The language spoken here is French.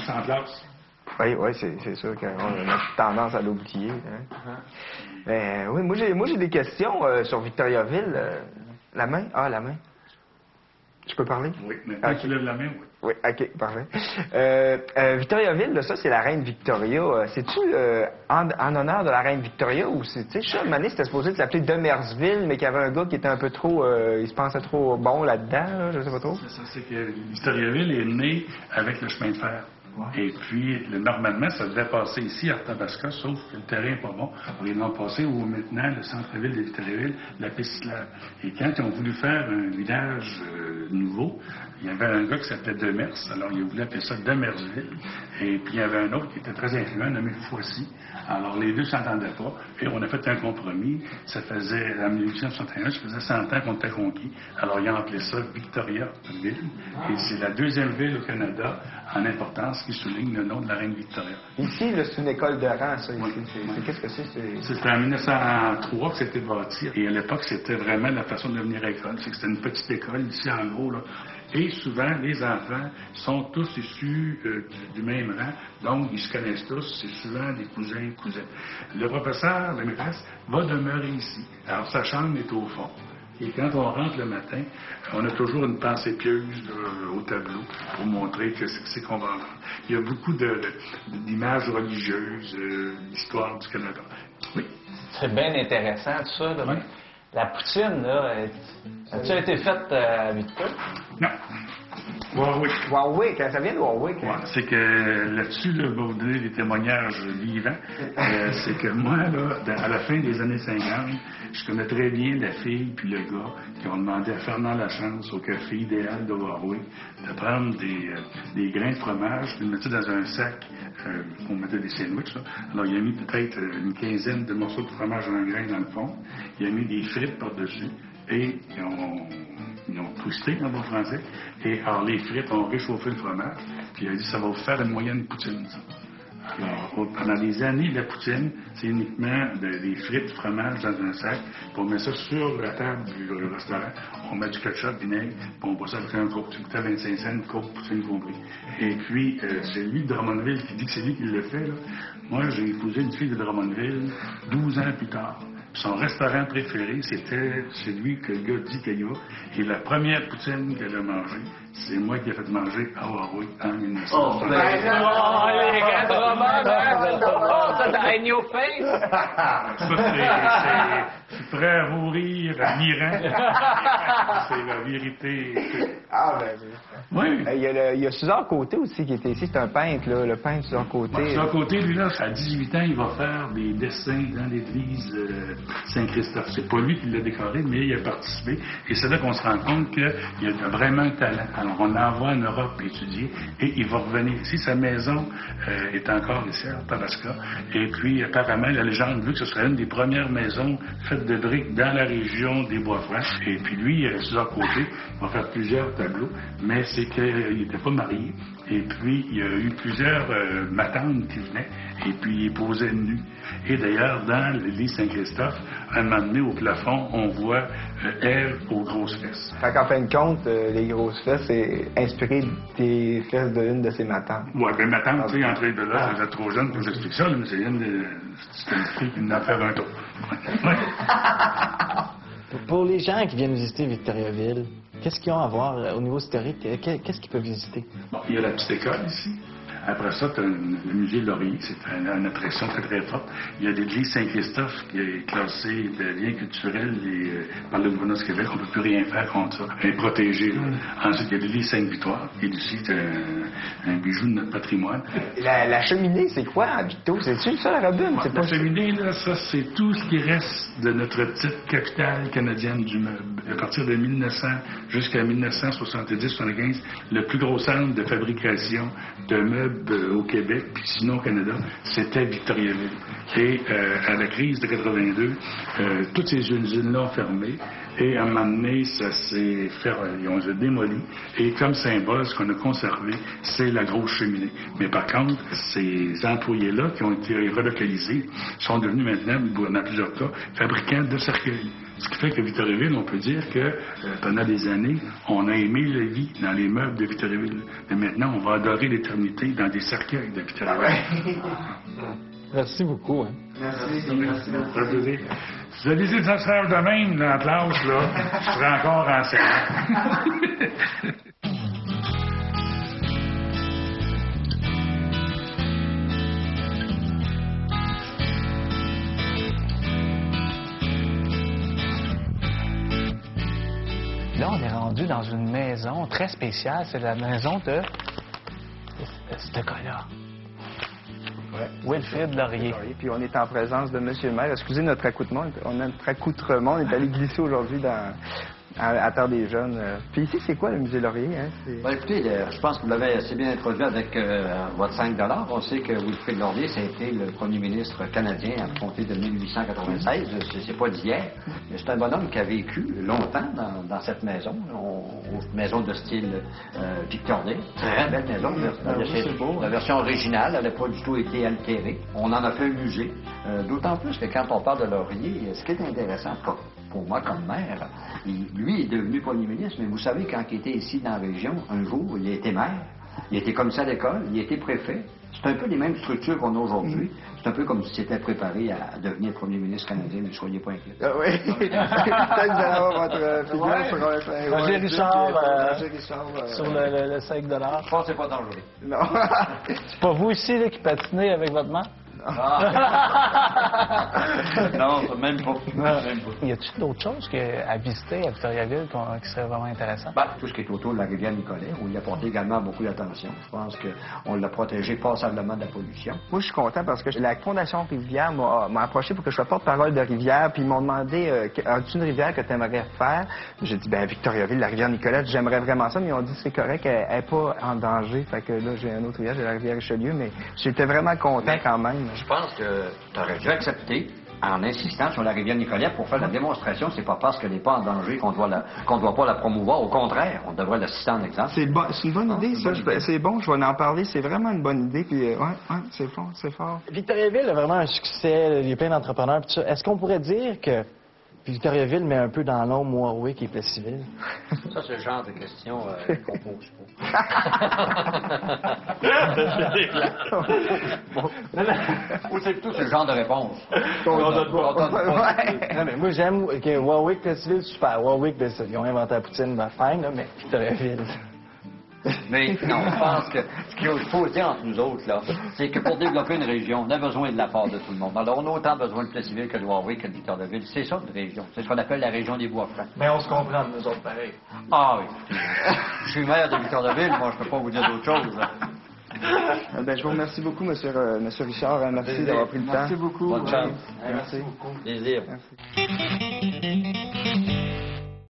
En classe. Oui, c'est sûr qu'on a tendance à l'oublier. Hein. Oui, moi j'ai des questions sur Victoriaville. La main? Ah, la main. Je peux parler? Oui, maintenant tu lèves la main, oui. Oui, OK, parfait. Victoriaville, là, ça, c'est la reine Victoria. C'est-tu en honneur de la reine Victoria ou c'est, tu sais, ça, Mané, c'était supposé s'appeler Demersville, mais qu'il y avait un gars qui était un peu trop, il se pensait trop bon là-dedans, là, je sais pas trop. C'est ça, c'est que Victoriaville est né avec le chemin de fer. Et puis, normalement, ça devait passer ici, à Arthabasca, sauf que le terrain n'est pas bon. Alors, ils l'ont passé où maintenant, le centre-ville de Victoriaville, la piste cyclable. Et quand ils ont voulu faire un village nouveau, il y avait un gars qui s'appelait Demers, alors il voulait appeler ça Demersville. Et puis, il y avait un autre qui était très influent, nommé Foissy. Alors, les deux ne s'entendaient pas. Et on a fait un compromis. Ça faisait, en 1861, ça faisait 100 ans qu'on était conquis. Alors, ils ont appelé ça Victoriaville. Et c'est la deuxième ville au Canada en importance qui souligne le nom de la reine Victoria. Ici, là, c'est une école de rang, ça. Oui. Qu'est-ce que c'est? C'était en 1903 que c'était bâti. Et à l'époque, c'était vraiment la façon de devenir école. C'est que c'était une petite école, ici, en gros, là. Et souvent, les enfants sont tous issus du même rang, donc ils se connaissent tous, c'est souvent des cousins. Le professeur, la maîtresse, va demeurer ici. Alors, sa chambre est au fond. Et quand on rentre le matin, on a toujours une pensée pieuse là, au tableau pour montrer que c'est qu'on va entendre. Il y a beaucoup d'images religieuses, d'histoire du Canada. Oui. C'est bien intéressant, tout ça. Là. Oui. La poutine, là, as-tu été faite à Victor? Non. Warwick. Warwick, ça vient de Warwick. Ouais, c'est que là-dessus, là, je vais vous donner des témoignages vivants. C'est que moi, là, à la fin des années 50, je connais très bien la fille puis le gars qui ont demandé à Fernand Lachance au café idéal de Warwick de prendre des grains de fromage, de le mettre dans un sac, on mettait des sandwichs. Là. Alors, il a mis peut-être une quinzaine de morceaux de fromage en grains dans le fond. Il a mis des frites par-dessus et ils ont twisté en bon français. Et alors, les frites ont réchauffé le fromage. Puis il a dit, ça va vous faire une moyenne poutine, ça. Alors, pendant des années, la poutine, c'est uniquement des frites de fromage dans un sac. Puis on met ça sur la table du restaurant. On met du ketchup, vinaigre, puis on boit ça avec un coke. Tu coûtais 25 cents, coke, poutine compris. Et puis, c'est lui de Drummondville qui dit que c'est lui qui le fait. Là. Moi, j'ai épousé une fille de Drummondville 12 ans plus tard. Son restaurant préféré, c'était celui que le gars dit qu'il y a. Et la première poutine qu'elle a mangée, c'est moi qui ai fait manger à Warwick en 1960. Les gars de Robert, ça in your face! C'est prêt à mourir à mi-rang. C'est la vérité. Ah, ben oui. Il y a Suzanne Côté aussi qui était ici. C'est un peintre, là, le peintre Suzanne Côté. Suzanne Côté, lui, là, à 18 ans, il va faire des dessins dans l'église Saint-Christophe. C'est pas lui qui l'a décoré, mais il a participé. Et c'est là qu'on se rend compte qu'il a vraiment un talent. Alors, on l'envoie en Europe étudier et il va revenir ici. Sa maison est encore ici, à Tabasca. Et puis, apparemment, la légende veut que ce serait une des premières maisons faites de briques dans la région des Bois-Francs. Et puis, lui, Suzanne Côté, va faire plusieurs tableaux, mais c'est qu'il n'était pas marié. Et puis, il y a eu plusieurs matantes qui venaient, et puis il posait nu. Et d'ailleurs, dans l'église Saint-Christophe, à un moment donné, au plafond, on voit Ève aux grosses fesses. Fait qu'en fin de compte, les grosses fesses, c'est inspiré des fesses d'une de ses matantes. Oui, bien ma tante, tu sais, entrée de là, elle était trop jeune pour vous expliquer ça, mais c'est une fille qui venait faire un tour. Ouais. Pour les gens qui viennent visiter Victoriaville, qu'est-ce qu'ils ont à voir au niveau historique? Qu'est-ce qu'ils peuvent visiter? Bon, il y a la petite école ici. Après ça, tu as le musée Laurier, c'est une attraction très, très forte. Il y a l'église Saint-Christophe qui est classée de bien culturel par le gouvernement du Québec. On ne peut plus rien faire contre ça. Elle est protégée. Ensuite, il y a l'église Sainte-Victoire, qui est aussi un bijou de notre patrimoine. La cheminée, c'est quoi à Victo? C'est-tu ça, la robine? La cheminée, là, ça, c'est tout ce qui reste de notre petite capitale canadienne du meuble. À partir de 1900 jusqu'à 1970-75, le plus gros centre de fabrication de meubles club au Québec, puis sinon au Canada, c'était Victoriaville. Et à la crise de 82, toutes ces usines-là ont fermé. Et à un moment donné, ça s'est fait, ils ont démoli. Et comme symbole, ce qu'on a conservé, c'est la grosse cheminée. Mais par contre, ces employés-là qui ont été relocalisés sont devenus maintenant, dans plusieurs cas, fabricants de cercueils. Ce qui fait que Victoriaville, on peut dire que pendant des années, on a aimé la vie dans les meubles de Victoriaville. Mais maintenant, on va adorer l'éternité dans des cercueils de Victoriaville. Merci beaucoup. Hein. Merci beaucoup. Si vous avez des affaires de même dans la classe, là, je serai encore enseignant. Là, on est rendu dans une maison très spéciale. C'est la maison de ce gars-là. Wilfrid Laurier. Puis on est en présence de M. le maire. Excusez notre accoutrement. On est allé glisser aujourd'hui à Terre des Jeunes. Puis ici, c'est quoi le musée Laurier? Hein? Ben, écoutez, je pense que vous l'avez assez bien introduit avec votre 5 $. On sait que Wilfrid Laurier, ça a été le premier ministre canadien à compter de 1896. C'est pas d'hier. Mais c'est un bonhomme qui a vécu longtemps dans cette maison. Maison de style victorien. Très belle maison. La version originale, elle n'a pas du tout été altérée. On en a fait un musée. D'autant plus que quand on parle de Laurier, ce qui est intéressant pour moi comme maire, lui est devenu premier ministre, mais vous savez, quand il était ici dans la région, un jour, il a été maire, il a été commissaire d'école, il a été préfet. C'est un peu les mêmes structures qu'on a aujourd'hui. C'est un peu comme si c'était préparé à devenir premier ministre canadien, mais ne soyez pas inquiets. Ah oui. Peut-être que vous allez avoir votre figure sur un... Roger Richard, sur le 5 $. Je pense que c'est pas dangereux. Non. C'est pas vous ici là, qui patinez avec votre main? Non, même pas. Y a-t-il d'autres choses à visiter à Victoriaville qui seraient vraiment intéressantes? Ben, tout ce qui est autour de la rivière Nicolet, on y a porté également beaucoup d'attention. Je pense qu'on l'a protégé passablement de la pollution. Moi, je suis content parce que la Fondation Rivière m'a approché pour que je sois porte-parole de rivière, puis ils m'ont demandé as-tu une rivière que tu aimerais faire? J'ai dit, Victoriaville, la rivière Nicolette, j'aimerais vraiment ça, mais ils ont dit c'est correct, elle n'est pas en danger. Fait que là, j'ai une autre rivière, j'ai la rivière Richelieu, mais j'étais vraiment content quand même. Je pense que tu aurais dû accepter en insistant sur la rivière Nicolet pour faire la démonstration. C'est pas parce qu'elle n'est pas en danger qu'on doit pas la promouvoir. Au contraire, on devrait la citer en exemple. C'est une bonne idée, ça. C'est bon, je vais en parler. C'est vraiment une bonne idée. Puis, c'est fort, c'est fort. Victoriaville a vraiment un succès. Il y a plein d'entrepreneurs. Est-ce qu'on pourrait dire que Victoriaville met un peu dans l'ombre Warwick et Plessisville? Ça, c'est le genre de questions qu'on pose pas. Ou c'est plutôt ce genre de réponse. On donne pas. Non, mais moi, j'aime que Warwick, Plessisville, super. Warwick, ils ont inventé la poutine, fine, là, mais Victoriaville. Mais non, je pense que ce qu'il faut dire entre nous autres, là, c'est que pour développer une région, on a besoin de la part de tout le monde. Alors, on a autant besoin de Plessisville que de Warwick que de Victoriaville. C'est ça, une région. C'est ce qu'on appelle la région des Bois-Francs. Mais on se comprend, nous autres, pareil. Ah oui. Je suis maire de Victoriaville, moi, je peux pas vous dire d'autre chose. Je vous remercie beaucoup, monsieur Richard. Merci d'avoir pris le temps. Merci beaucoup. Bonne chance. Merci beaucoup. Plaisir. Merci.